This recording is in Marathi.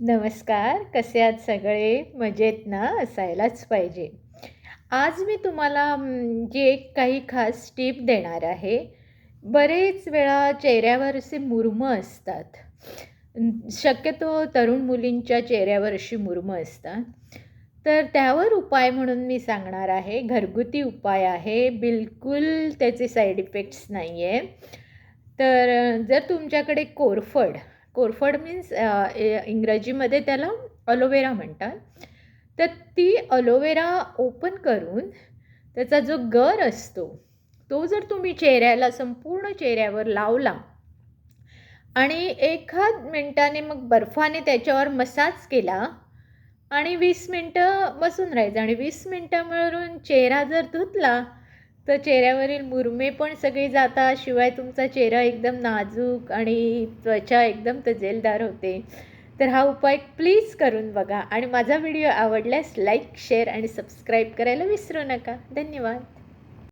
नमस्कार, कसे आहात सगळे? मजेत ना? असायलाच पाहिजे. आज मी तुम्हाला जे काही खास टिप देणार आहे. बरेच वेळा चेहऱ्यावर असे मुरुमं असतात. शक्यतो तरुण मुलींच्या चेहऱ्यावर अशी मुरुमं असतात. तर त्यावर उपाय म्हणून मी सांगणार आहे. घरगुती उपाय आहे. बिलकुल त्याचे साईड इफेक्ट्स नाही आहे. तर जर तुमच्याकडे कोरफड कोरफड मीन्स इंग्रजीमध्ये त्याला अलोवेरा म्हणतात. तर ती अलोवेरा ओपन करून त्याचा जो गर असतो, तो जर तुम्ही चेहऱ्याला संपूर्ण चेहऱ्यावर लावला आणि एखाद मिनिटाने मग बर्फाने त्याच्यावर मसाज केला आणि 20 मिनिटं बसून राहायचं आणि 20 मिनिटांवरून चेहरा जर धुतला, तर चेहऱ्यावरील मुरमे पण सगळे जातात. शिवाय तुमचा चेहरा एकदम नाजूक आणि त्वचा एकदम तजेलदार होते. तर हा उपाय प्लीज करून बघा आणि माझा व्हिडिओ आवडल्यास लाईक, शेअर आणि सबस्क्राईब करायला विसरू नका. धन्यवाद.